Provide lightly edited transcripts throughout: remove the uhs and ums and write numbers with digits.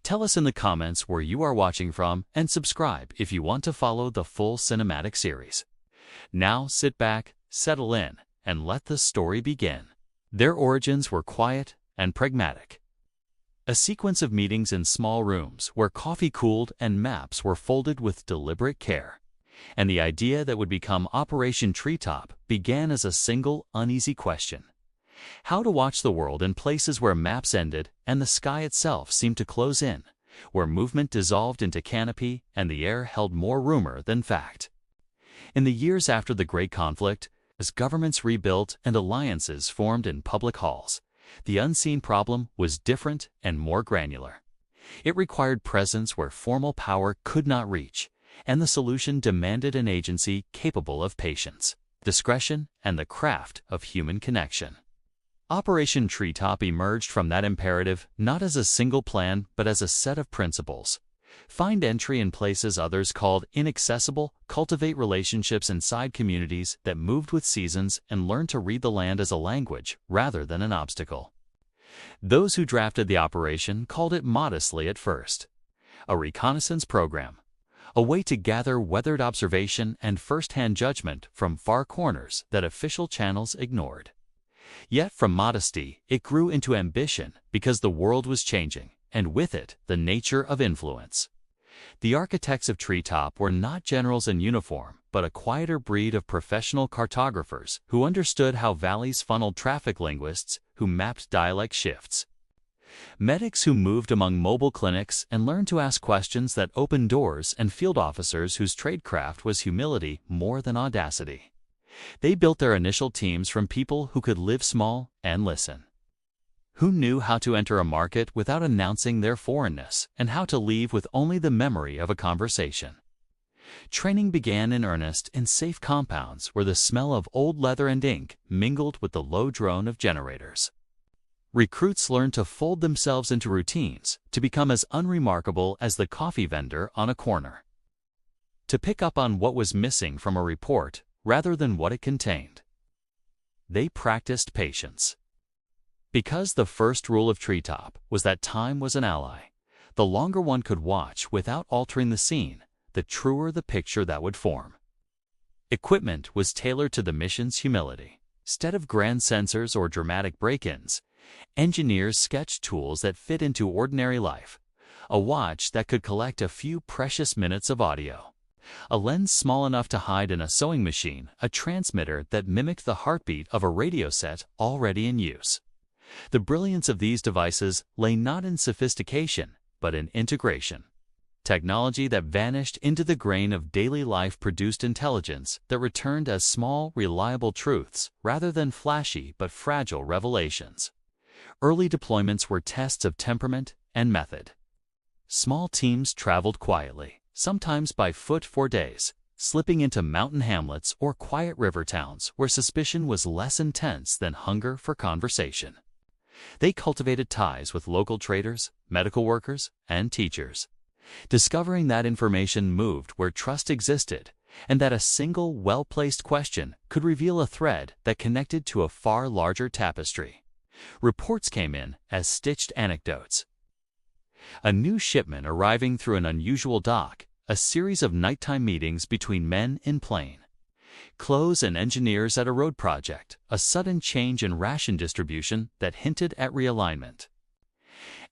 Tell us in the comments where you are watching from and subscribe if you want to follow the full cinematic series. Now sit back, settle in, and let the story begin. Their origins were quiet and pragmatic. A sequence of meetings in small rooms where coffee cooled and maps were folded with deliberate care. And the idea that would become Operation Treetop began as a single, uneasy question: how to watch the world in places where maps ended and the sky itself seemed to close in, where movement dissolved into canopy and the air held more rumor than fact. In the years after the Great Conflict, as governments rebuilt and alliances formed in public halls, the unseen problem was different and more granular. It required presence where formal power could not reach, and the solution demanded an agency capable of patience, discretion, and the craft of human connection. Operation Treetop emerged from that imperative not as a single plan but as a set of principles. Find entry in places others called inaccessible, cultivate relationships inside communities that moved with seasons, and learn to read the land as a language rather than an obstacle. Those who drafted the operation called it modestly at first a reconnaissance program, a way to gather weathered observation and first-hand judgment from far corners that official channels ignored. Yet from modesty, it grew into ambition because the world was changing, and with it, the nature of influence. The architects of Treetop were not generals in uniform, but a quieter breed of professional cartographers who understood how valleys funneled traffic linguists who mapped dialect shifts. Medics who moved among mobile clinics and learned to ask questions that opened doors, and field officers whose tradecraft was humility more than audacity. They built their initial teams from people who could live small and listen, who knew how to enter a market without announcing their foreignness, and how to leave with only the memory of a conversation. Training began in earnest in safe compounds where the smell of old leather and ink mingled with the low drone of generators. Recruits learned to fold themselves into routines, to become as unremarkable as the coffee vendor on a corner, to pick up on what was missing from a report rather than what it contained. They practiced patience. Because the first rule of Treetop was that time was an ally, the longer one could watch without altering the scene, the truer the picture that would form. Equipment was tailored to the mission's humility. Instead of grand sensors or dramatic break-ins, engineers sketched tools that fit into ordinary life: a watch that could collect a few precious minutes of audio, a lens small enough to hide in a sewing machine, a transmitter that mimicked the heartbeat of a radio set already in use. The brilliance of these devices lay not in sophistication, but in integration. Technology that vanished into the grain of daily life produced intelligence that returned as small, reliable truths rather than flashy but fragile revelations. Early deployments were tests of temperament and method. Small teams traveled quietly, sometimes by foot for days, slipping into mountain hamlets or quiet river towns where suspicion was less intense than hunger for conversation. They cultivated ties with local traders, medical workers, and teachers, discovering that information moved where trust existed, and that a single well-placed question could reveal a thread that connected to a far larger tapestry. Reports came in as stitched anecdotes: a new shipment arriving through an unusual dock, a series of nighttime meetings between men in plane, clothes and engineers at a road project, a sudden change in ration distribution that hinted at realignment.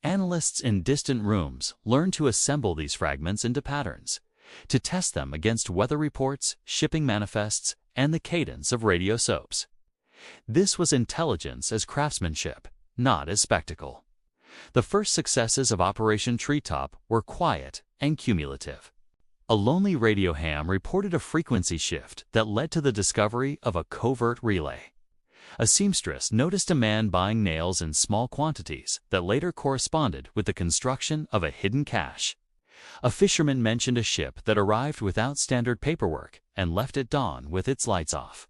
Analysts in distant rooms learned to assemble these fragments into patterns, to test them against weather reports, shipping manifests, and the cadence of radio soaps. This was intelligence as craftsmanship, not as spectacle. The first successes of Operation Treetop were quiet and cumulative. A lonely radio ham reported a frequency shift that led to the discovery of a covert relay. A seamstress noticed a man buying nails in small quantities that later corresponded with the construction of a hidden cache. A fisherman mentioned a ship that arrived without standard paperwork and left at dawn with its lights off.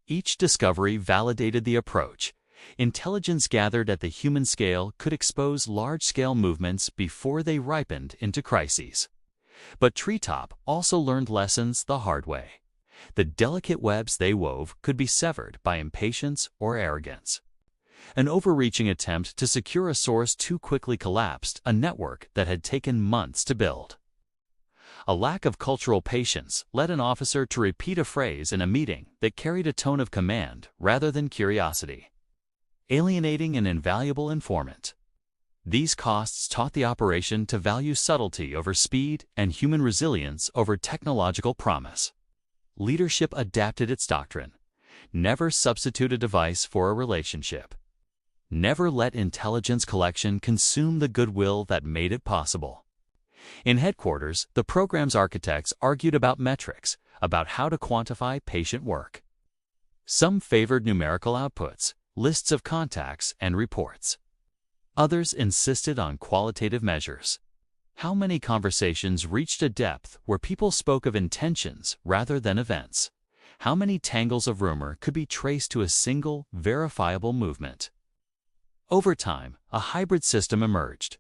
Each discovery validated the approach. Intelligence gathered at the human scale could expose large-scale movements before they ripened into crises. But Treetop also learned lessons the hard way. The delicate webs they wove could be severed by impatience or arrogance. An overreaching attempt to secure a source too quickly collapsed a network that had taken months to build. A lack of cultural patience led an officer to repeat a phrase in a meeting that carried a tone of command rather than curiosity, alienating an invaluable informant. These costs taught the operation to value subtlety over speed and human resilience over technological promise. Leadership adapted its doctrine: never substitute a device for a relationship. Never let intelligence collection consume the goodwill that made it possible. In headquarters, the program's architects argued about metrics, about how to quantify patient work. Some favored numerical outputs, lists of contacts, and reports. Others insisted on qualitative measures. How many conversations reached a depth where people spoke of intentions rather than events? How many tangles of rumor could be traced to a single, verifiable movement? Over time, a hybrid system emerged,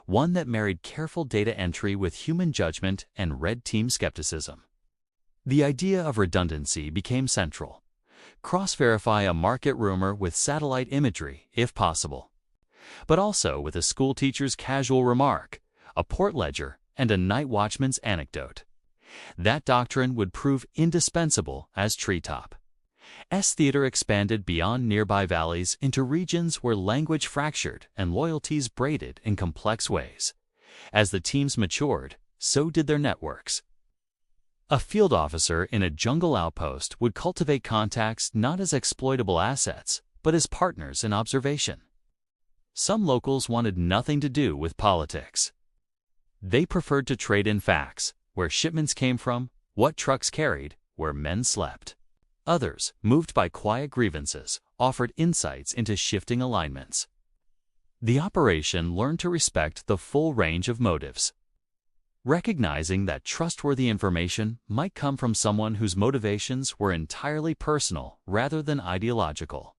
one that married careful data entry with human judgment and red team skepticism. The idea of redundancy became central. Cross-verify a market rumor with satellite imagery, if possible, but also with a schoolteacher's casual remark, a port ledger, and a night watchman's anecdote. That doctrine would prove indispensable as Treetop. Theater expanded beyond nearby valleys into regions where language fractured and loyalties braided in complex ways. As the teams matured, so did their networks. A field officer in a jungle outpost would cultivate contacts not as exploitable assets, but as partners in observation. Some locals wanted nothing to do with politics. They preferred to trade in facts: where shipments came from, what trucks carried, where men slept. Others, moved by quiet grievances, offered insights into shifting alignments. The operation learned to respect the full range of motives, recognizing that trustworthy information might come from someone whose motivations were entirely personal rather than ideological.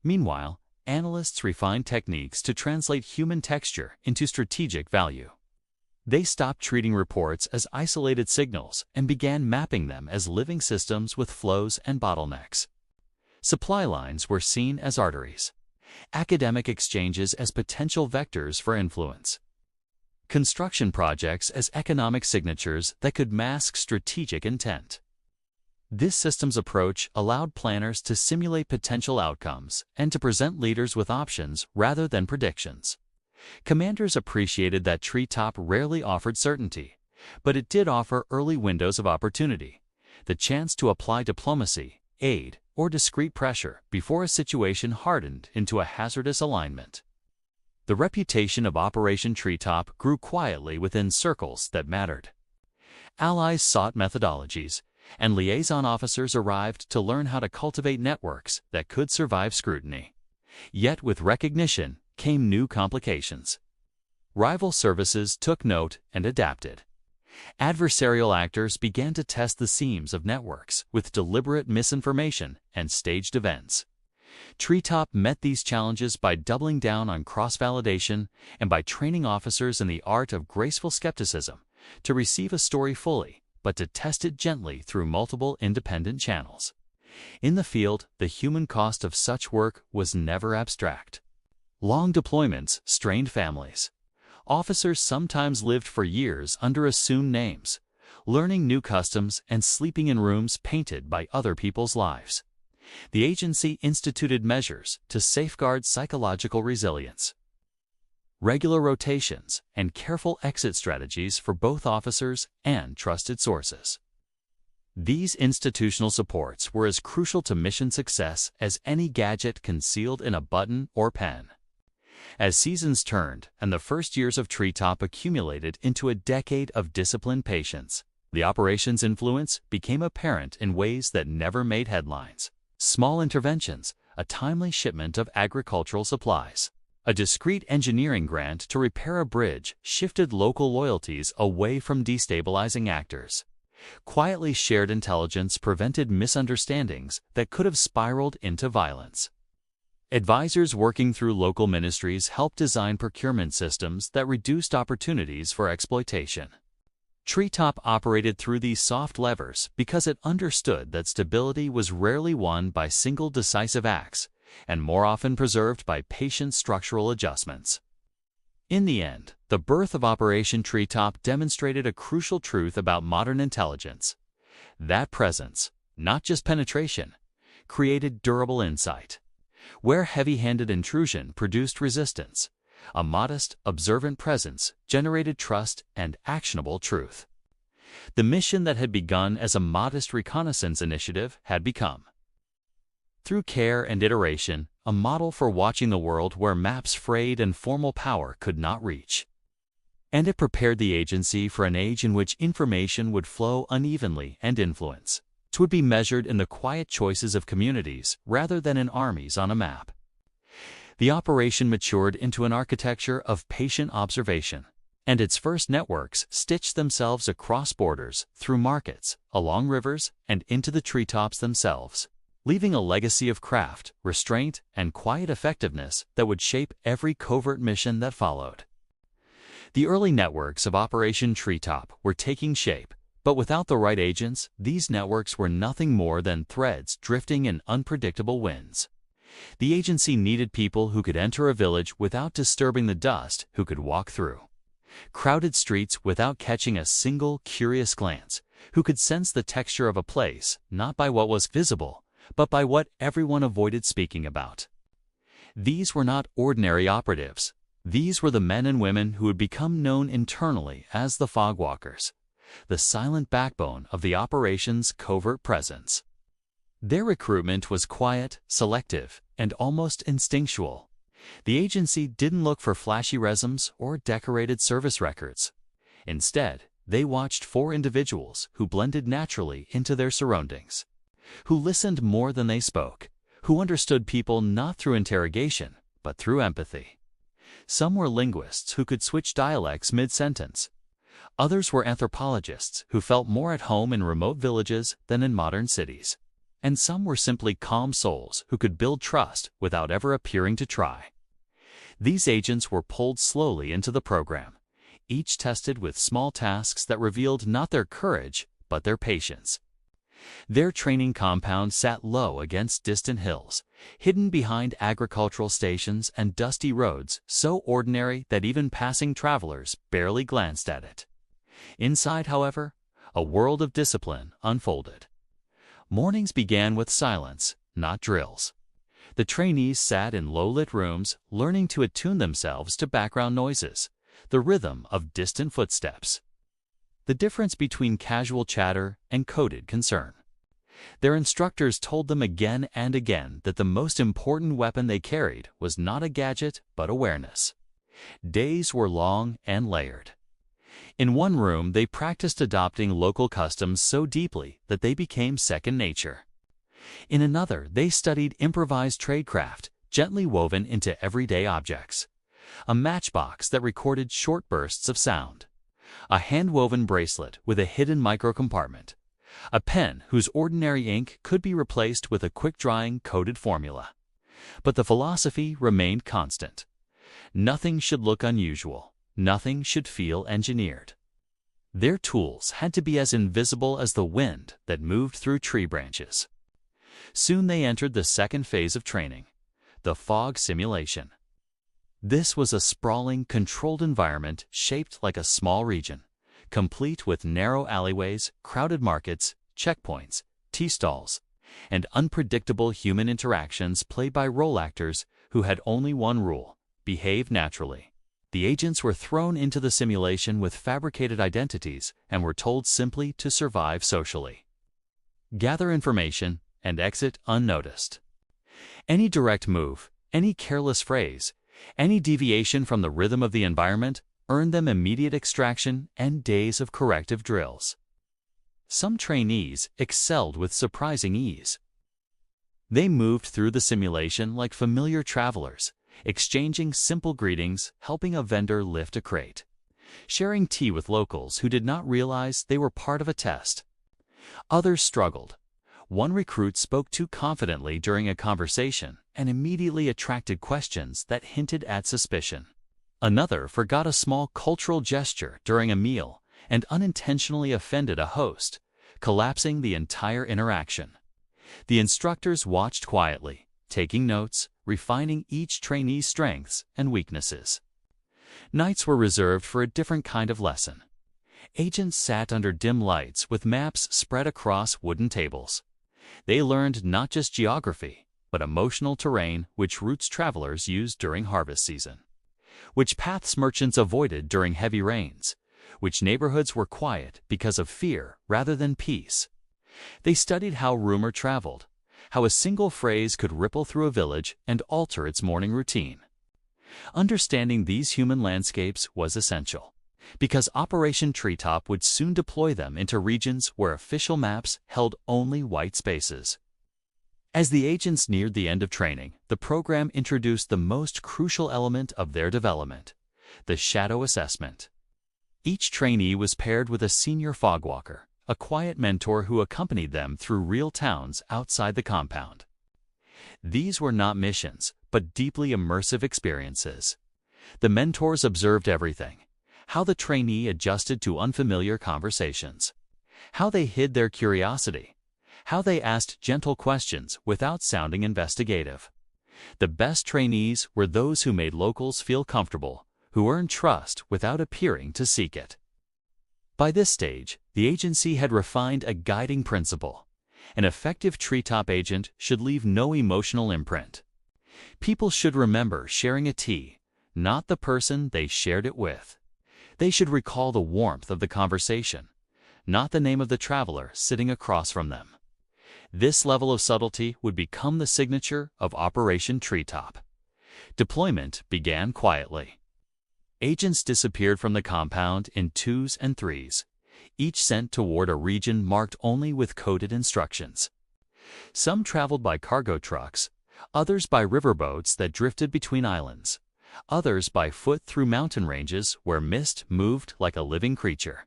Meanwhile, analysts refined techniques to translate human texture into strategic value. They stopped treating reports as isolated signals and began mapping them as living systems with flows and bottlenecks. Supply lines were seen as arteries, academic exchanges as potential vectors for influence, construction projects as economic signatures that could mask strategic intent. This systems approach allowed planners to simulate potential outcomes and to present leaders with options rather than predictions. Commanders appreciated that Treetop rarely offered certainty, but it did offer early windows of opportunity, the chance to apply diplomacy, aid, or discreet pressure before a situation hardened into a hazardous alignment. The reputation of Operation Treetop grew quietly within circles that mattered. Allies sought methodologies, and liaison officers arrived to learn how to cultivate networks that could survive scrutiny. Yet with recognition came new complications. Rival services took note and adapted. Adversarial actors began to test the seams of networks with deliberate misinformation and staged events. Treetop met these challenges by doubling down on cross-validation and by training officers in the art of graceful skepticism, to receive a story fully, but to test it gently through multiple independent channels. In the field, the human cost of such work was never abstract. Long deployments strained families. Officers sometimes lived for years under assumed names, learning new customs and sleeping in rooms painted by other people's lives. The agency instituted measures to safeguard psychological resilience, regular rotations, and careful exit strategies for both officers and trusted sources. These institutional supports were as crucial to mission success as any gadget concealed in a button or pen. As seasons turned and the first years of Treetop accumulated into a decade of disciplined patience, the operation's influence became apparent in ways that never made headlines. Small interventions, a timely shipment of agricultural supplies, a discreet engineering grant to repair a bridge shifted local loyalties away from destabilizing actors. Quietly shared intelligence prevented misunderstandings that could have spiraled into violence. Advisors working through local ministries helped design procurement systems that reduced opportunities for exploitation. Treetop operated through these soft levers because it understood that stability was rarely won by single decisive acts, and more often preserved by patient structural adjustments. In the end, the birth of Operation Treetop demonstrated a crucial truth about modern intelligence. That presence, not just penetration, created durable insight. Where heavy-handed intrusion produced resistance, a modest, observant presence generated trust and actionable truth. The mission that had begun as a modest reconnaissance initiative had become, through care and iteration, a model for watching the world where maps frayed and formal power could not reach. And it prepared the agency for an age in which information would flow unevenly and influence would be measured in the quiet choices of communities rather than in armies on a map. The operation matured into an architecture of patient observation, and its first networks stitched themselves across borders, through markets, along rivers, and into the treetops themselves, leaving a legacy of craft, restraint, and quiet effectiveness that would shape every covert mission that followed. The early networks of Operation Treetop were taking shape, but without the right agents, these networks were nothing more than threads drifting in unpredictable winds. The agency needed people who could enter a village without disturbing the dust, who could walk through crowded streets without catching a single curious glance, who could sense the texture of a place, not by what was visible, but by what everyone avoided speaking about. These were not ordinary operatives. These were the men and women who would become known internally as the Fogwalkers, the silent backbone of the operation's covert presence. Their recruitment was quiet, selective, and almost instinctual. The agency didn't look for flashy resumes or decorated service records. Instead, they watched for individuals who blended naturally into their surroundings, who listened more than they spoke, who understood people not through interrogation, but through empathy. Some were linguists who could switch dialects mid-sentence. Others were anthropologists who felt more at home in remote villages than in modern cities. And some were simply calm souls who could build trust without ever appearing to try. These agents were pulled slowly into the program, each tested with small tasks that revealed not their courage, but their patience. Their training compound sat low against distant hills, hidden behind agricultural stations and dusty roads so ordinary that even passing travelers barely glanced at it. Inside, however, a world of discipline unfolded. Mornings began with silence, not drills. The trainees sat in low-lit rooms, learning to attune themselves to background noises, the rhythm of distant footsteps, the difference between casual chatter and coded concern. Their instructors told them again and again that the most important weapon they carried was not a gadget, but awareness. Days were long and layered. In one room, they practiced adopting local customs so deeply that they became second nature. In another, they studied improvised tradecraft, gently woven into everyday objects. A matchbox that recorded short bursts of sound. A hand-woven bracelet with a hidden microcompartment. A pen whose ordinary ink could be replaced with a quick-drying coded formula. But the philosophy remained constant. Nothing should look unusual. Nothing should feel engineered. Their tools had to be as invisible as the wind that moved through tree branches. Soon they entered the second phase of training, the fog simulation. This was a sprawling, controlled environment shaped like a small region, complete with narrow alleyways, crowded markets, checkpoints, tea stalls, and unpredictable human interactions played by role actors who had only one rule: behave naturally. The agents were thrown into the simulation with fabricated identities and were told simply to survive socially. Gather information and exit unnoticed. Any direct move, any careless phrase, any deviation from the rhythm of the environment earned them immediate extraction and days of corrective drills. Some trainees excelled with surprising ease. They moved through the simulation like familiar travelers, exchanging simple greetings, helping a vendor lift a crate, sharing tea with locals who did not realize they were part of a test. Others struggled. One recruit spoke too confidently during a conversation and immediately attracted questions that hinted at suspicion. Another forgot a small cultural gesture during a meal and unintentionally offended a host, collapsing the entire interaction. The instructors watched quietly, taking notes, refining each trainee's strengths and weaknesses. Nights were reserved for a different kind of lesson. Agents sat under dim lights with maps spread across wooden tables. They learned not just geography, but emotional terrain which routes travelers used during harvest season, which paths merchants avoided during heavy rains, which neighborhoods were quiet because of fear rather than peace. They studied how rumor traveled, how a single phrase could ripple through a village and alter its morning routine. Understanding these human landscapes was essential, because Operation Treetop would soon deploy them into regions where official maps held only white spaces. As the agents neared the end of training, the program introduced the most crucial element of their development, the shadow assessment. Each trainee was paired with a senior fogwalker, a quiet mentor who accompanied them through real towns outside the compound. These were not missions, but deeply immersive experiences. The mentors observed everything: how the trainee adjusted to unfamiliar conversations, how they hid their curiosity, how they asked gentle questions without sounding investigative. The best trainees were those who made locals feel comfortable, who earned trust without appearing to seek it. By this stage, the agency had refined a guiding principle. An effective Treetop agent should leave no emotional imprint. People should remember sharing a tea, not the person they shared it with. They should recall the warmth of the conversation, not the name of the traveler sitting across from them. This level of subtlety would become the signature of Operation Treetop. Deployment began quietly. Agents disappeared from the compound in 2s and 3s, each sent toward a region marked only with coded instructions. Some traveled by cargo trucks, others by riverboats that drifted between islands, others by foot through mountain ranges where mist moved like a living creature.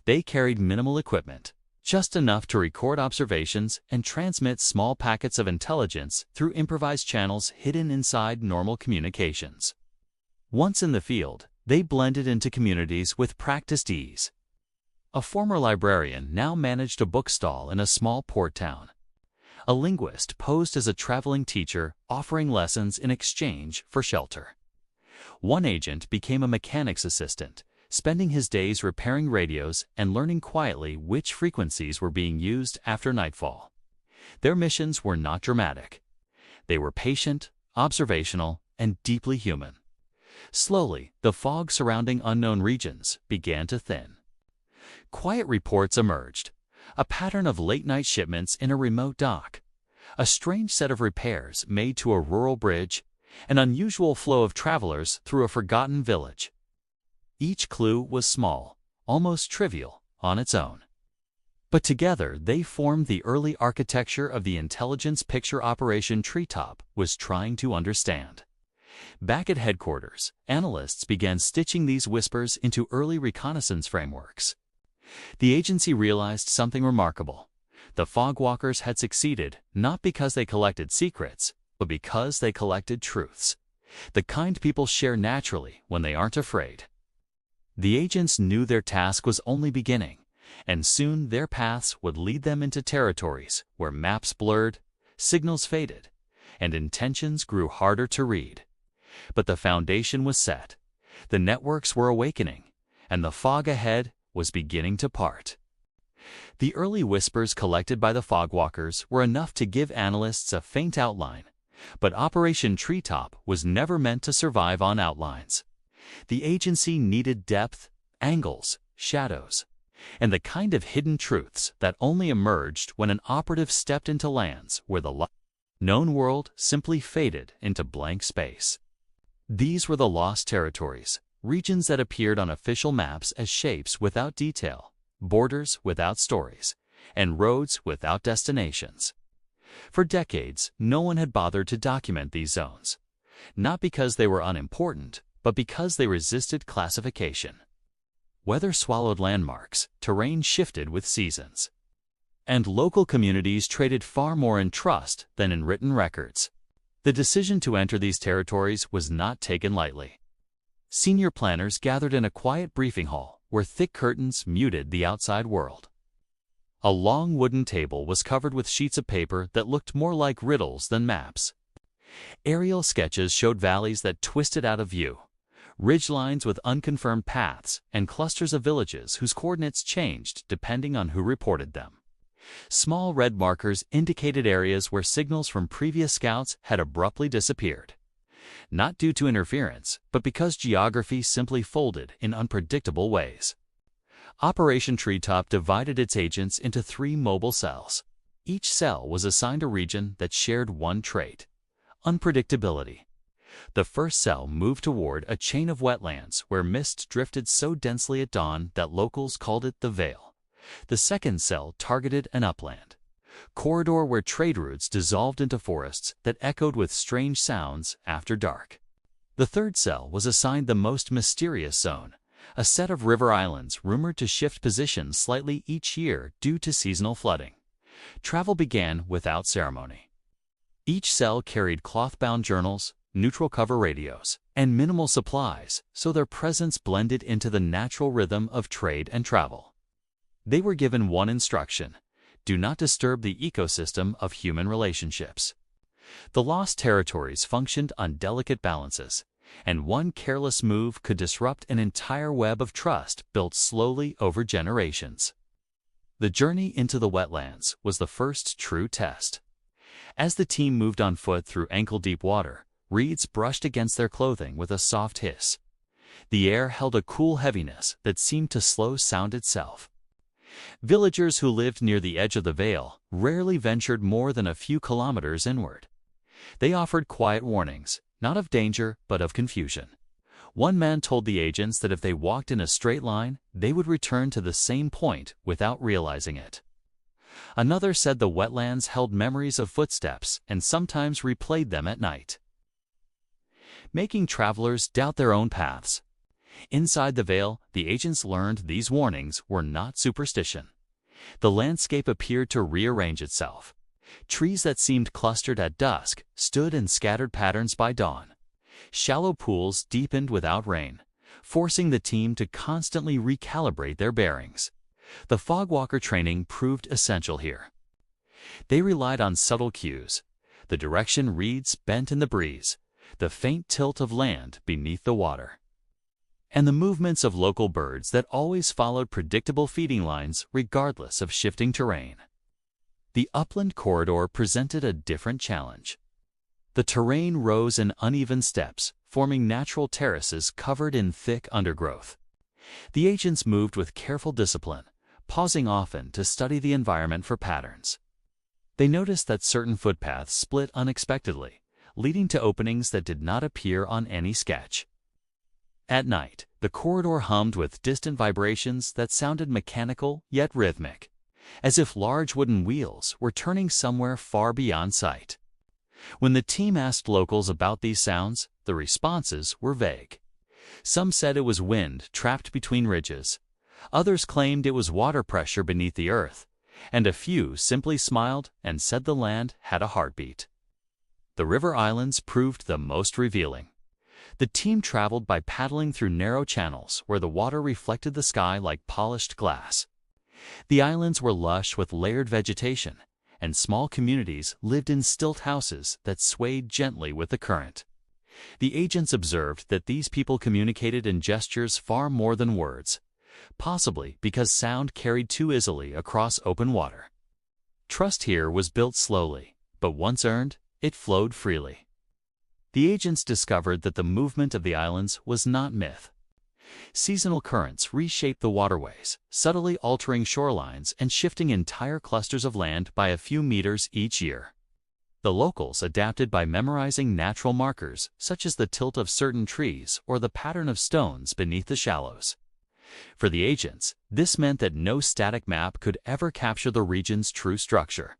They carried minimal equipment, just enough to record observations and transmit small packets of intelligence through improvised channels hidden inside normal communications. Once in the field, they blended into communities with practiced ease. A former librarian now managed a bookstall in a small port town. A linguist posed as a traveling teacher offering lessons in exchange for shelter. One agent became a mechanic's assistant, spending his days repairing radios and learning quietly which frequencies were being used after nightfall. Their missions were not dramatic. They were patient, observational, and deeply human. Slowly, the fog surrounding unknown regions began to thin. Quiet reports emerged: a pattern of late-night shipments in a remote dock, a strange set of repairs made to a rural bridge, an unusual flow of travelers through a forgotten village. Each clue was small, almost trivial, on its own. But together they formed the early architecture of the intelligence picture Operation Treetop was trying to understand. Back at headquarters, analysts began stitching these whispers into early reconnaissance frameworks. The agency realized something remarkable. The fogwalkers had succeeded not because they collected secrets, but because they collected truths, the kind people share naturally when they aren't afraid. The agents knew their task was only beginning, and soon their paths would lead them into territories where maps blurred, signals faded, and intentions grew harder to read. But the foundation was set, the networks were awakening, and the fog ahead was beginning to part. The early whispers collected by the fogwalkers were enough to give analysts a faint outline, but Operation Treetop was never meant to survive on outlines. The agency needed depth, angles, shadows, and the kind of hidden truths that only emerged when an operative stepped into lands where the known world simply faded into blank space. These were the lost territories, regions that appeared on official maps as shapes without detail, borders without stories, and roads without destinations. For decades, no one had bothered to document these zones, not because they were unimportant, but because they resisted classification. Weather swallowed landmarks, terrain shifted with seasons, and local communities traded far more in trust than in written records. The decision to enter these territories was not taken lightly. Senior planners gathered in a quiet briefing hall where thick curtains muted the outside world. A long wooden table was covered with sheets of paper that looked more like riddles than maps, Aerial sketches showed valleys that twisted out of view, ridgelines with unconfirmed paths, and clusters of villages whose coordinates changed depending on who reported them. Small red markers indicated areas where signals from previous scouts had abruptly disappeared. Not due to interference, but because geography simply folded in unpredictable ways. Operation Treetop divided its agents into 3 mobile cells. Each cell was assigned a region that shared one trait: unpredictability. The first cell moved toward a chain of wetlands where mist drifted so densely at dawn that locals called it the Veil. The second cell targeted an upland corridor where trade routes dissolved into forests that echoed with strange sounds after dark. The third cell was assigned the most mysterious zone, a set of river islands rumored to shift positions slightly each year due to seasonal flooding. Travel began without ceremony. Each cell carried cloth-bound journals, neutral cover radios, and minimal supplies, so their presence blended into the natural rhythm of trade and travel. They were given one instruction: do not disturb the ecosystem of human relationships. The lost territories functioned on delicate balances, and one careless move could disrupt an entire web of trust built slowly over generations. The journey into the wetlands was the first true test. As the team moved on foot through ankle-deep water, reeds brushed against their clothing with a soft hiss. The air held a cool heaviness that seemed to slow sound itself. Villagers who lived near the edge of the Veil rarely ventured more than a few kilometers inward. They offered quiet warnings, not of danger, but of confusion. One man told the agents that if they walked in a straight line, they would return to the same point without realizing it. Another said the wetlands held memories of footsteps and sometimes replayed them at night, making travelers doubt their own paths. Inside the Veil, the agents learned these warnings were not superstition. The landscape appeared to rearrange itself. Trees that seemed clustered at dusk stood in scattered patterns by dawn. Shallow pools deepened without rain, forcing the team to constantly recalibrate their bearings. The fogwalker training proved essential here. They relied on subtle cues: the direction reeds bent in the breeze, the faint tilt of land beneath the water, and the movements of local birds that always followed predictable feeding lines regardless of shifting terrain. The upland corridor presented a different challenge. The terrain rose in uneven steps, forming natural terraces covered in thick undergrowth. The agents moved with careful discipline, pausing often to study the environment for patterns. They noticed that certain footpaths split unexpectedly, leading to openings that did not appear on any sketch. At night, the corridor hummed with distant vibrations that sounded mechanical yet rhythmic, as if large wooden wheels were turning somewhere far beyond sight. When the team asked locals about these sounds, the responses were vague. Some said it was wind trapped between ridges, others claimed it was water pressure beneath the earth, and a few simply smiled and said the land had a heartbeat. The river islands proved the most revealing. The team traveled by paddling through narrow channels where the water reflected the sky like polished glass. The islands were lush with layered vegetation, and small communities lived in stilt houses that swayed gently with the current. The agents observed that these people communicated in gestures far more than words, possibly because sound carried too easily across open water. Trust here was built slowly, but once earned, it flowed freely. The agents discovered that the movement of the islands was not myth. Seasonal currents reshaped the waterways, subtly altering shorelines and shifting entire clusters of land by a few meters each year. The locals adapted by memorizing natural markers, such as the tilt of certain trees or the pattern of stones beneath the shallows. For the agents, this meant that no static map could ever capture the region's true structure.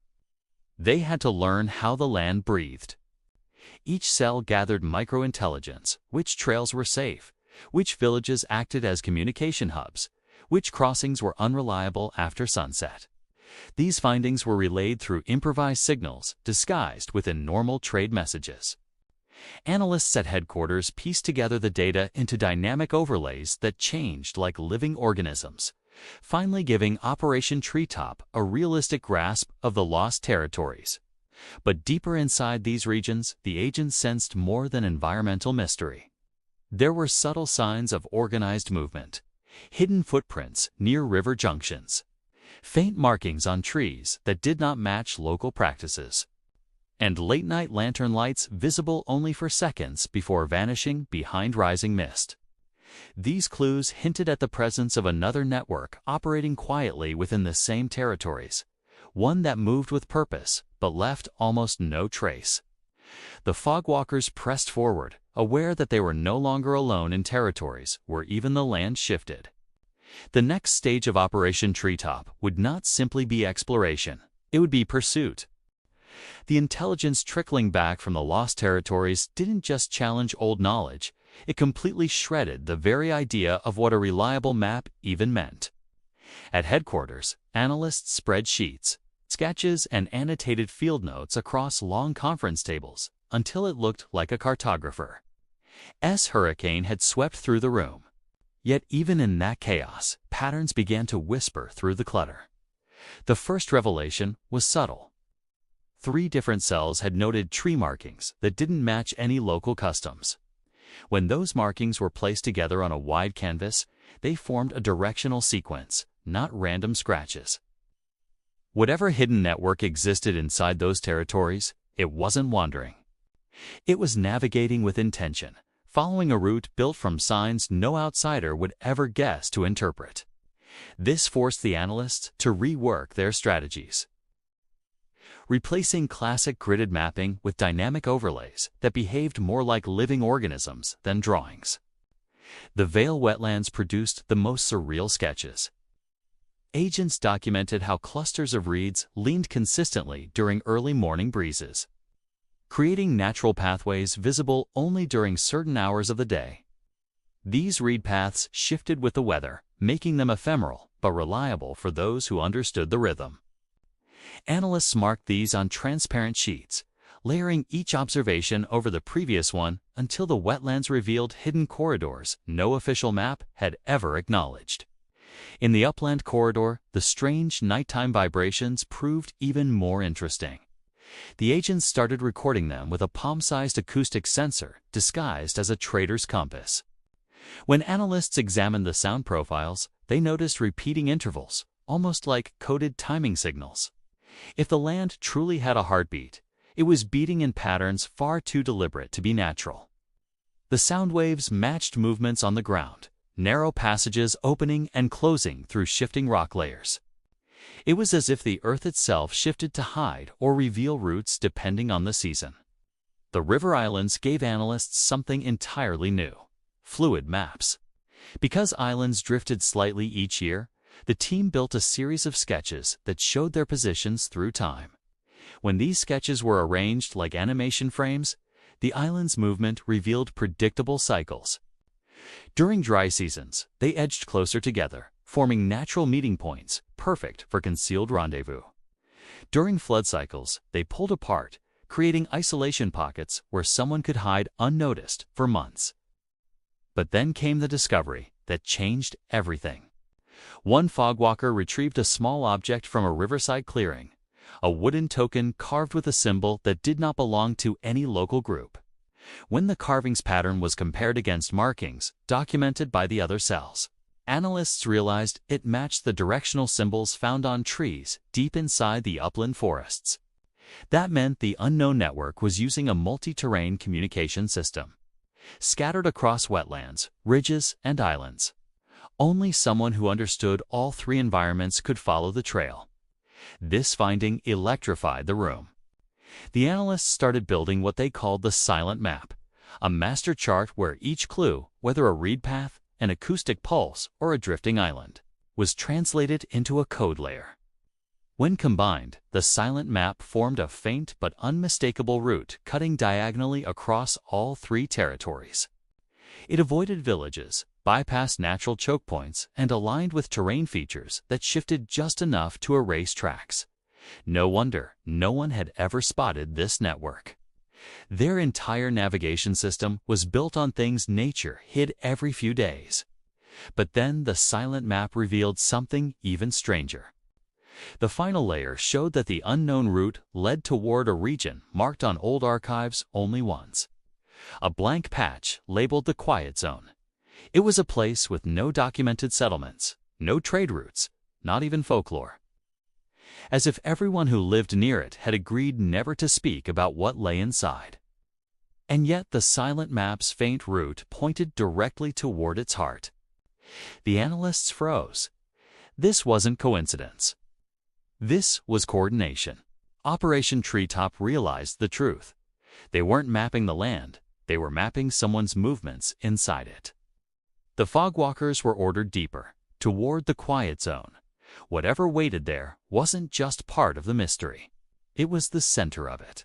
They had to learn how the land breathed. Each cell gathered micro-intelligence: which trails were safe, which villages acted as communication hubs, which crossings were unreliable after sunset. These findings were relayed through improvised signals disguised within normal trade messages. Analysts at headquarters pieced together the data into dynamic overlays that changed like living organisms, finally giving Operation Treetop a realistic grasp of the lost territories. But deeper inside these regions, the agents sensed more than environmental mystery. There were subtle signs of organized movement, hidden footprints near river junctions, faint markings on trees that did not match local practices, and late-night lantern lights visible only for seconds before vanishing behind rising mist. These clues hinted at the presence of another network operating quietly within the same territories, one that moved with purpose but left almost no trace. The fogwalkers pressed forward, aware that they were no longer alone in territories where even the land shifted. The next stage of Operation Treetop would not simply be exploration, it would be pursuit. The intelligence trickling back from the lost territories didn't just challenge old knowledge, it completely shredded the very idea of what a reliable map even meant. At headquarters, analysts spread sheets, sketches, and annotated field notes across long conference tables until it looked like a cartographer. Hurricane had swept through the room. Yet even in that chaos, patterns began to whisper through the clutter. The first revelation was subtle. 3 different cells had noted tree markings that didn't match any local customs. When those markings were placed together on a wide canvas, they formed a directional sequence, not random scratches. Whatever hidden network existed inside those territories, it wasn't wandering. It was navigating with intention, following a route built from signs no outsider would ever guess to interpret. This forced the analysts to rework their strategies, replacing classic gridded mapping with dynamic overlays that behaved more like living organisms than drawings. The Vale wetlands produced the most surreal sketches. Agents documented how clusters of reeds leaned consistently during early morning breezes, creating natural pathways visible only during certain hours of the day. These reed paths shifted with the weather, making them ephemeral but reliable for those who understood the rhythm. Analysts marked these on transparent sheets, layering each observation over the previous one until the wetlands revealed hidden corridors no official map had ever acknowledged. In the upland corridor, the strange nighttime vibrations proved even more interesting. The agents started recording them with a palm-sized acoustic sensor disguised as a trader's compass. When analysts examined the sound profiles, they noticed repeating intervals, almost like coded timing signals. If the land truly had a heartbeat, it was beating in patterns far too deliberate to be natural. The sound waves matched movements on the ground, narrow passages opening and closing through shifting rock layers. It was as if the earth itself shifted to hide or reveal routes depending on the season. The river islands gave analysts something entirely new: fluid maps. Because islands drifted slightly each year, the team built a series of sketches that showed their positions through time. When these sketches were arranged like animation frames, the island's movement revealed predictable cycles. During dry seasons, they edged closer together, forming natural meeting points perfect for concealed rendezvous. During flood cycles, they pulled apart, creating isolation pockets where someone could hide unnoticed for months. But then came the discovery that changed everything. One fogwalker retrieved a small object from a riverside clearing, a wooden token carved with a symbol that did not belong to any local group. When the carving's pattern was compared against markings documented by the other cells, analysts realized it matched the directional symbols found on trees deep inside the upland forests. That meant the unknown network was using a multi-terrain communication system, scattered across wetlands, ridges, and islands. Only someone who understood all 3 environments could follow the trail. This finding electrified the room. The analysts started building what they called the silent map, a master chart where each clue, whether a reed path, an acoustic pulse, or a drifting island, was translated into a code layer. When combined, the silent map formed a faint but unmistakable route cutting diagonally across all 3 territories. It avoided villages, bypassed natural choke points, and aligned with terrain features that shifted just enough to erase tracks. No wonder no one had ever spotted this network. Their entire navigation system was built on things nature hid every few days. But then the silent map revealed something even stranger. The final layer showed that the unknown route led toward a region marked on old archives only once. A blank patch labeled the Quiet Zone. It was a place with no documented settlements, no trade routes, not even folklore. As if everyone who lived near it had agreed never to speak about what lay inside. And yet the silent map's faint route pointed directly toward its heart. The analysts froze. This wasn't coincidence. This was coordination. Operation Treetop realized the truth. They weren't mapping the land, they were mapping someone's movements inside it. The fogwalkers were ordered deeper, toward the Quiet Zone. Whatever waited there wasn't just part of the mystery. It was the center of it.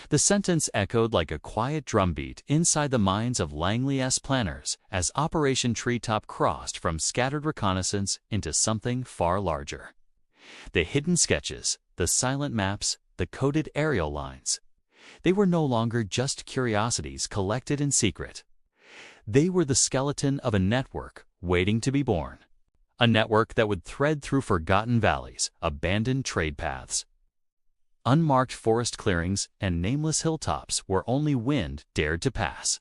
The sentence echoed like a quiet drumbeat inside the minds of Langley's planners as Operation Treetop crossed from scattered reconnaissance into something far larger. The hidden sketches, the silent maps, the coded aerial lines. They were no longer just curiosities collected in secret. They were the skeleton of a network waiting to be born. A network that would thread through forgotten valleys, abandoned trade paths, unmarked forest clearings, and nameless hilltops where only wind dared to pass.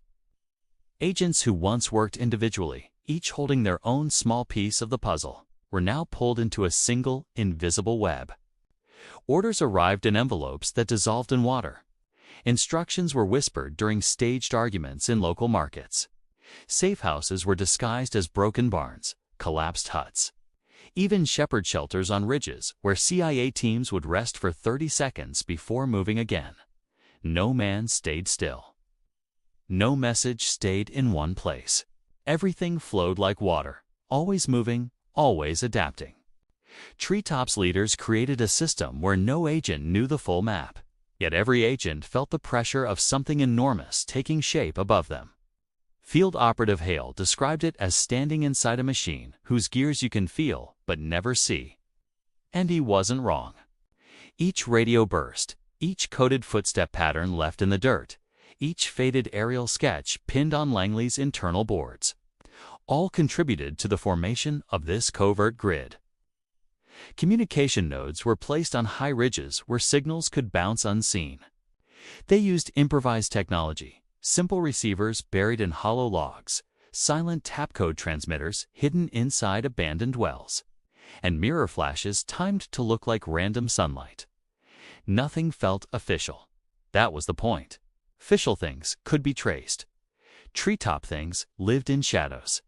Agents who once worked individually, each holding their own small piece of the puzzle, were now pulled into a single, invisible web. Orders arrived in envelopes that dissolved in water. Instructions were whispered during staged arguments in local markets. Safe houses were disguised as broken barns, collapsed huts. Even shepherd shelters on ridges where CIA teams would rest for 30 seconds before moving again. No man stayed still. No message stayed in one place. Everything flowed like water, always moving, always adapting. Treetop's leaders created a system where no agent knew the full map, yet every agent felt the pressure of something enormous taking shape above them. Field Operative Hale described it as standing inside a machine whose gears you can feel but never see. And he wasn't wrong. Each radio burst, each coded footstep pattern left in the dirt, each faded aerial sketch pinned on Langley's internal boards, all contributed to the formation of this covert grid. Communication nodes were placed on high ridges where signals could bounce unseen. They used improvised technology. Simple receivers buried in hollow logs, silent tapcode transmitters hidden inside abandoned wells, and mirror flashes timed to look like random sunlight. Nothing felt official. That was the point. Official things could be traced. Treetop things lived in shadows.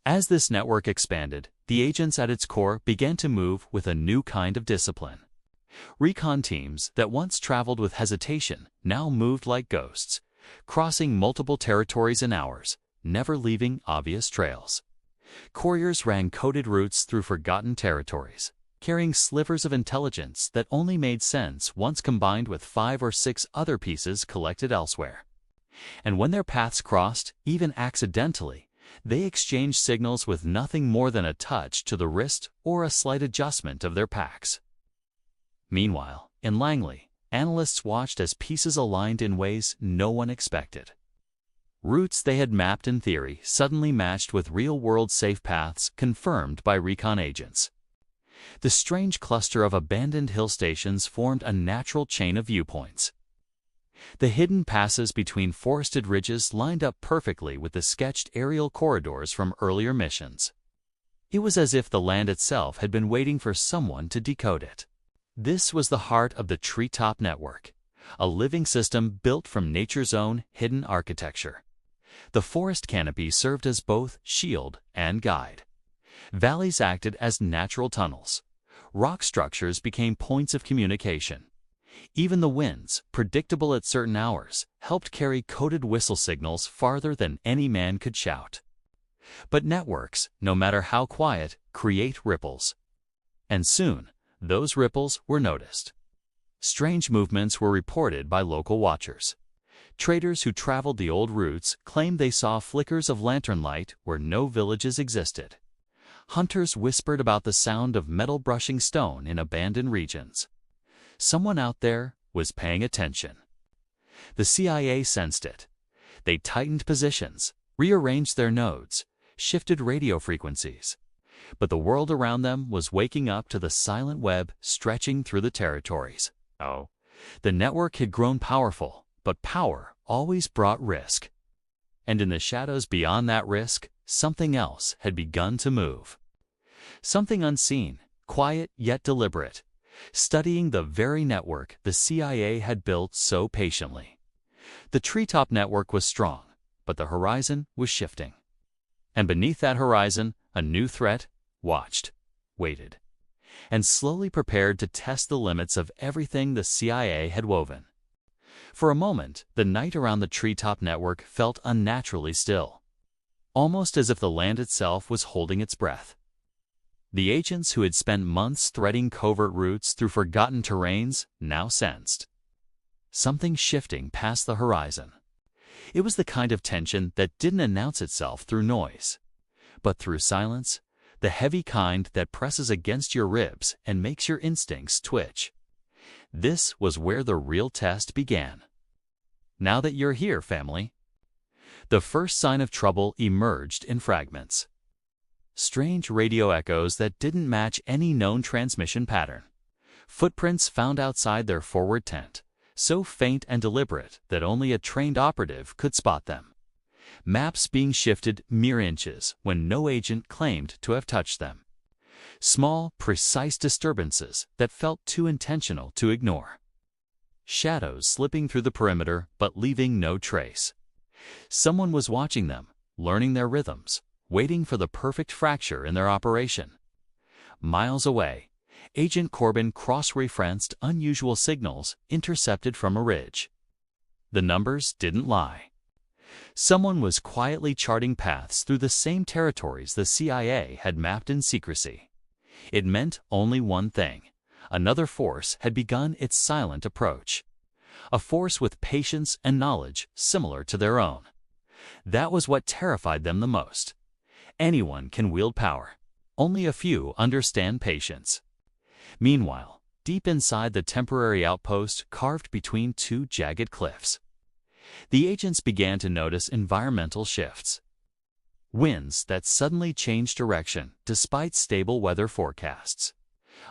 As this network expanded, the agents at its core began to move with a new kind of discipline. Recon teams that once traveled with hesitation now moved like ghosts, crossing multiple territories in hours, never leaving obvious trails. Couriers ran coded routes through forgotten territories, carrying slivers of intelligence that only made sense once combined with 5 or 6 other pieces collected elsewhere. And when their paths crossed, even accidentally, they exchanged signals with nothing more than a touch to the wrist or a slight adjustment of their packs. Meanwhile, in Langley, analysts watched as pieces aligned in ways no one expected. Routes they had mapped in theory suddenly matched with real-world safe paths confirmed by recon agents. The strange cluster of abandoned hill stations formed a natural chain of viewpoints. The hidden passes between forested ridges lined up perfectly with the sketched aerial corridors from earlier missions. It was as if the land itself had been waiting for someone to decode it. This was the heart of the Treetop network, a living system built from nature's own hidden architecture. The forest canopy served as both shield and guide. Valleys acted as natural tunnels. Rock structures became points of communication. Even the winds, predictable at certain hours, helped carry coded whistle signals farther than any man could shout. But networks, no matter how quiet, create ripples. And soon, those ripples were noticed. Strange movements were reported by local watchers. Traders who traveled the old routes claimed they saw flickers of lantern light where no villages existed. Hunters whispered about the sound of metal brushing stone in abandoned regions. Someone out there was paying attention. The CIA sensed it. They tightened positions, rearranged their nodes, shifted radio frequencies. But the world around them was waking up to the silent web stretching through the territories. Oh, the network had grown powerful, but power always brought risk. And in the shadows beyond that risk, something else had begun to move. Something unseen, quiet yet deliberate, studying the very network the CIA had built so patiently. The Treetop network was strong, but the horizon was shifting. And beneath that horizon, a new threat watched, waited, and slowly prepared to test the limits of everything the CIA had woven. For a moment, the night around the Treetop network felt unnaturally still, almost as if the land itself was holding its breath. The agents who had spent months threading covert routes through forgotten terrains now sensed something shifting past the horizon. It was the kind of tension that didn't announce itself through noise, but through silence, the heavy kind that presses against your ribs and makes your instincts twitch. This was where the real test began. Now that you're here, family. The first sign of trouble emerged in fragments. Strange radio echoes that didn't match any known transmission pattern. Footprints found outside their forward tent, so faint and deliberate that only a trained operative could spot them. Maps being shifted mere inches when no agent claimed to have touched them. Small, precise disturbances that felt too intentional to ignore. Shadows slipping through the perimeter but leaving no trace. Someone was watching them, learning their rhythms, waiting for the perfect fracture in their operation. Miles away, Agent Corbin cross-referenced unusual signals intercepted from a ridge. The numbers didn't lie. Someone was quietly charting paths through the same territories the CIA had mapped in secrecy. It meant only one thing. Another force had begun its silent approach. A force with patience and knowledge similar to their own. That was what terrified them the most. Anyone can wield power. Only a few understand patience. Meanwhile, deep inside the temporary outpost carved between two jagged cliffs, the agents began to notice environmental shifts. Winds that suddenly changed direction despite stable weather forecasts.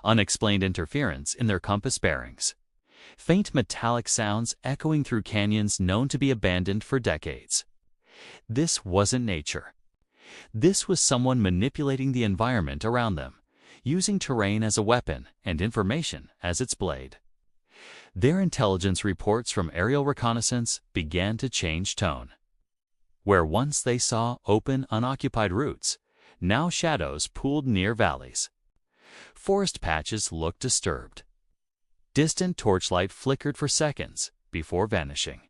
Unexplained interference in their compass bearings. Faint metallic sounds echoing through canyons known to be abandoned for decades. This wasn't nature. This was someone manipulating the environment around them, using terrain as a weapon and information as its blade. Their intelligence reports from aerial reconnaissance began to change tone. Where once they saw open, unoccupied routes, now shadows pooled near valleys. Forest patches looked disturbed. Distant torchlight flickered for seconds before vanishing.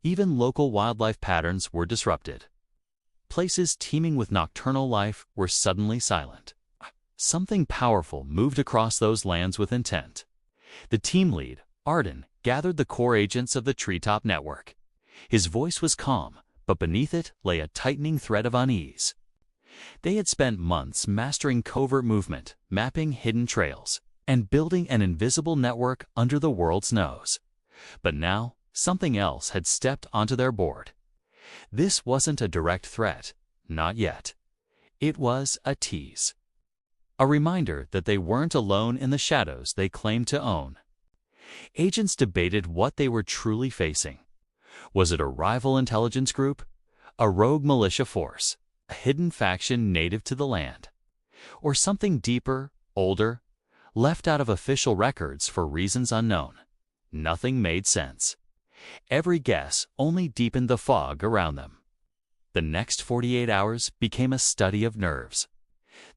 Even local wildlife patterns were disrupted. Places teeming with nocturnal life were suddenly silent. Something powerful moved across those lands with intent. The team lead, Arden, gathered the core agents of the Treetop network. His voice was calm, but beneath it lay a tightening thread of unease. They had spent months mastering covert movement, mapping hidden trails, and building an invisible network under the world's nose. But now, something else had stepped onto their board. This wasn't a direct threat, not yet. It was a tease. A reminder that they weren't alone in the shadows they claimed to own. Agents debated what they were truly facing. Was it a rival intelligence group? A rogue militia force? A hidden faction native to the land? Or something deeper, older, left out of official records for reasons unknown? Nothing made sense. Every guess only deepened the fog around them. The next 48 hours became a study of nerves.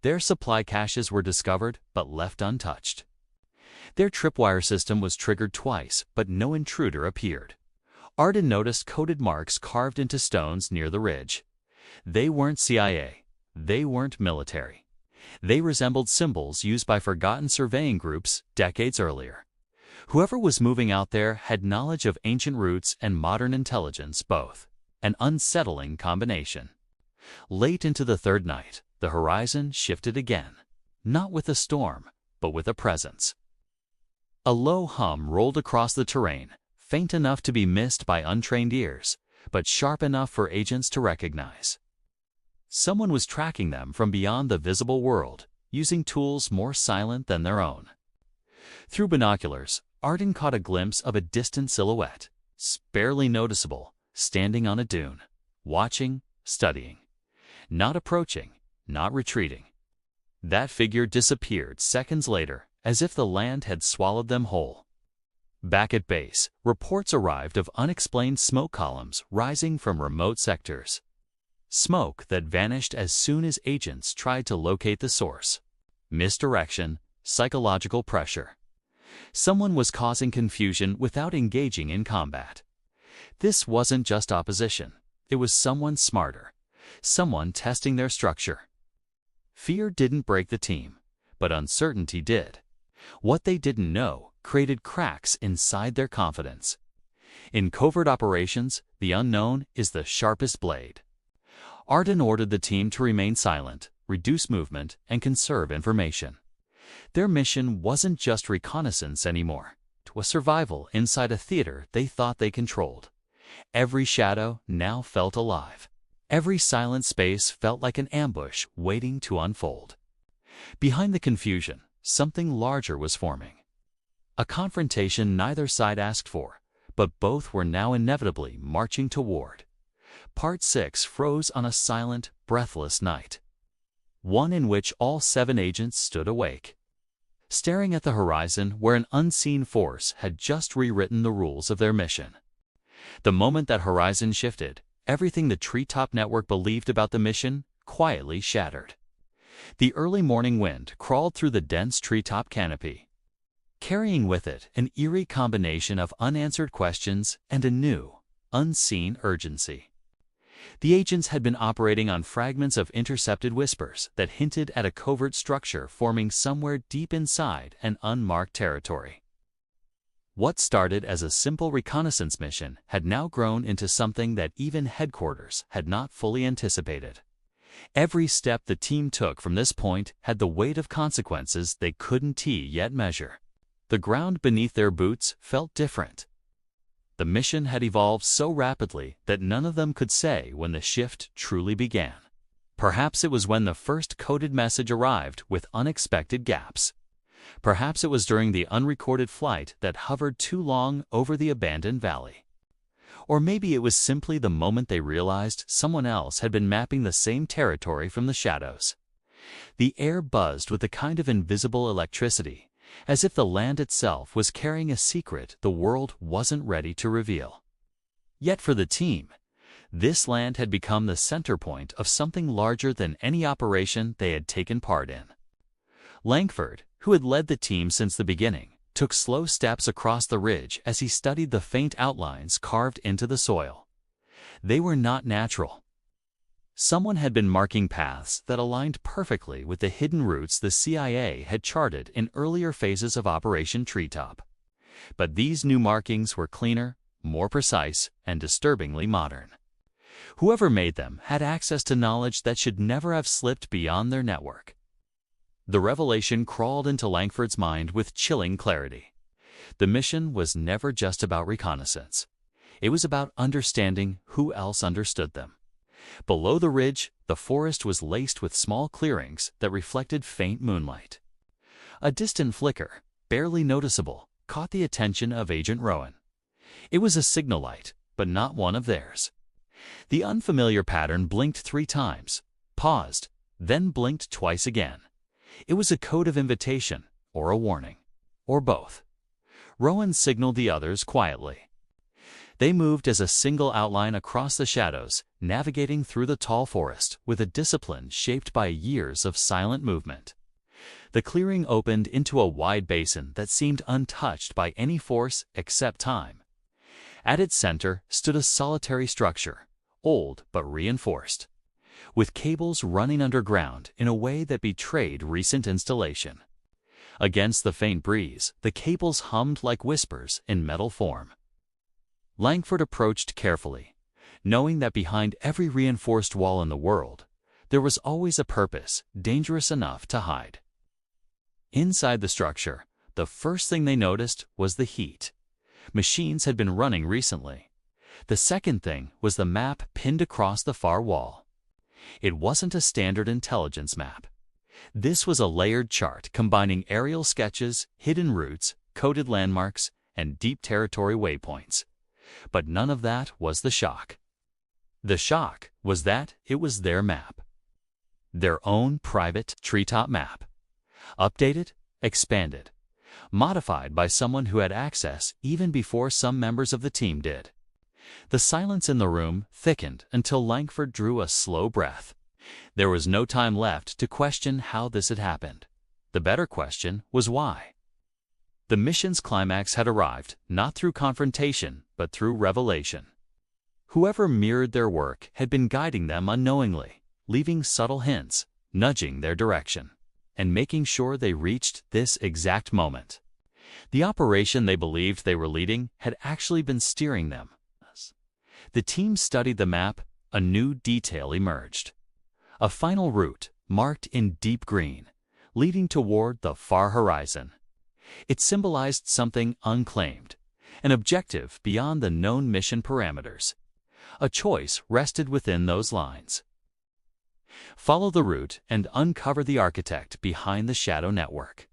Their supply caches were discovered but left untouched. Their tripwire system was triggered twice, but no intruder appeared. Arden noticed coded marks carved into stones near the ridge. They weren't CIA. They weren't military. They resembled symbols used by forgotten surveying groups decades earlier. Whoever was moving out there had knowledge of ancient roots and modern intelligence both. An unsettling combination. Late into the third night, the horizon shifted again. Not with a storm, but with a presence. A low hum rolled across the terrain, faint enough to be missed by untrained ears, but sharp enough for agents to recognize. Someone was tracking them from beyond the visible world, using tools more silent than their own. Through binoculars, Arden caught a glimpse of a distant silhouette, barely noticeable, standing on a dune, watching, studying. Not approaching, not retreating. That figure disappeared seconds later, as if the land had swallowed them whole. Back at base, reports arrived of unexplained smoke columns rising from remote sectors. Smoke that vanished as soon as agents tried to locate the source. Misdirection, psychological pressure. Someone was causing confusion without engaging in combat. This wasn't just opposition. It was someone smarter. Someone testing their structure. Fear didn't break the team, but uncertainty did. What they didn't know created cracks inside their confidence. In covert operations, the unknown is the sharpest blade. Arden ordered the team to remain silent, reduce movement, and conserve information. Their mission wasn't just reconnaissance anymore. It was survival inside a theater they thought they controlled. Every shadow now felt alive. Every silent space felt like an ambush waiting to unfold. Behind the confusion, something larger was forming. A confrontation neither side asked for, but both were now inevitably marching toward. Part 6 froze on a silent, breathless night. One in which all 7 agents stood awake, staring at the horizon where an unseen force had just rewritten the rules of their mission. The moment that horizon shifted, everything the Treetop network believed about the mission quietly shattered. The early morning wind crawled through the dense treetop canopy, carrying with it an eerie combination of unanswered questions and a new, unseen urgency. The agents had been operating on fragments of intercepted whispers that hinted at a covert structure forming somewhere deep inside an unmarked territory. What started as a simple reconnaissance mission had now grown into something that even headquarters had not fully anticipated. Every step the team took from this point had the weight of consequences they couldn't yet measure. The ground beneath their boots felt different. The mission had evolved so rapidly that none of them could say when the shift truly began. Perhaps it was when the first coded message arrived with unexpected gaps. Perhaps it was during the unrecorded flight that hovered too long over the abandoned valley. Or maybe it was simply the moment they realized someone else had been mapping the same territory from the shadows. The air buzzed with a kind of invisible electricity, as if the land itself was carrying a secret the world wasn't ready to reveal. Yet for the team, this land had become the center point of something larger than any operation they had taken part in. Langford, who had led the team since the beginning, took slow steps across the ridge as he studied the faint outlines carved into the soil. They were not natural. Someone had been marking paths that aligned perfectly with the hidden routes the CIA had charted in earlier phases of Operation Treetop. But these new markings were cleaner, more precise, and disturbingly modern. Whoever made them had access to knowledge that should never have slipped beyond their network. The revelation crawled into Langford's mind with chilling clarity. The mission was never just about reconnaissance. It was about understanding who else understood them. Below the ridge, the forest was laced with small clearings that reflected faint moonlight. A distant flicker, barely noticeable, caught the attention of Agent Rowan. It was a signal light, but not one of theirs. The unfamiliar pattern blinked 3 times, paused, then blinked twice again. It was a code of invitation, or a warning, or both. Rowan signaled the others quietly. They moved as a single outline across the shadows, navigating through the tall forest with a discipline shaped by years of silent movement. The clearing opened into a wide basin that seemed untouched by any force except time. At its center stood a solitary structure, old but reinforced, with cables running underground in a way that betrayed recent installation. Against the faint breeze, the cables hummed like whispers in metal form. Langford approached carefully, knowing that behind every reinforced wall in the world, there was always a purpose dangerous enough to hide. Inside the structure, the first thing they noticed was the heat. Machines had been running recently. The second thing was the map pinned across the far wall. It wasn't a standard intelligence map. This was a layered chart combining aerial sketches, hidden routes, coded landmarks, and deep territory waypoints. But none of that was the shock. The shock was that it was their map. Their own private Treetop map. Updated, expanded, modified by someone who had access even before some members of the team did. The silence in the room thickened until Langford drew a slow breath. There was no time left to question how this had happened. The better question was why. The mission's climax had arrived, not through confrontation, but through revelation. Whoever mirrored their work had been guiding them unknowingly, leaving subtle hints, nudging their direction, and making sure they reached this exact moment. The operation they believed they were leading had actually been steering them. The team studied the map. A new detail emerged. A final route, marked in deep green, leading toward the far horizon. It symbolized something unclaimed, an objective beyond the known mission parameters. A choice rested within those lines. Follow the route and uncover the architect behind the shadow network.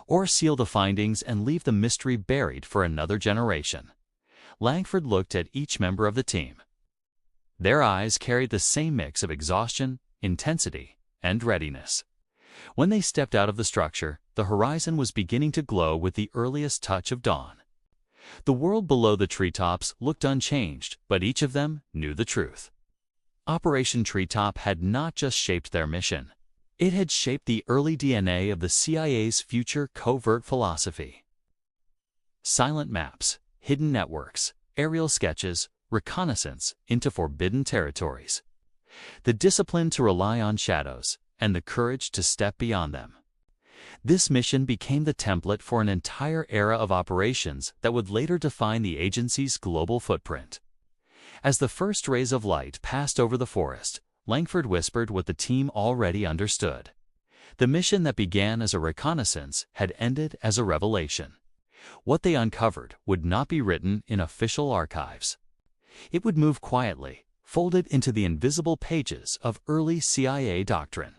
Or seal the findings and leave the mystery buried for another generation. Langford looked at each member of the team. Their eyes carried the same mix of exhaustion, intensity, and readiness. When they stepped out of the structure, the horizon was beginning to glow with the earliest touch of dawn. The world below the treetops looked unchanged, but each of them knew the truth. Operation Treetop had not just shaped their mission. It had shaped the early DNA of the CIA's future covert philosophy. Silent maps, hidden networks, aerial sketches, reconnaissance into forbidden territories. The discipline to rely on shadows, and the courage to step beyond them. This mission became the template for an entire era of operations that would later define the agency's global footprint. As the first rays of light passed over the forest, Langford whispered what the team already understood. The mission that began as a reconnaissance had ended as a revelation. What they uncovered would not be written in official archives. It would move quietly, folded into the invisible pages of early CIA doctrine.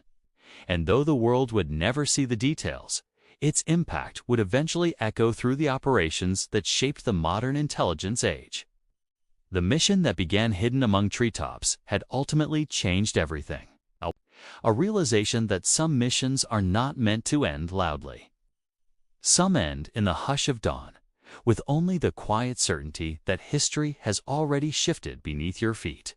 And though the world would never see the details, its impact would eventually echo through the operations that shaped the modern intelligence age. The mission that began hidden among treetops had ultimately changed everything. A realization that some missions are not meant to end loudly. Some end in the hush of dawn, with only the quiet certainty that history has already shifted beneath your feet.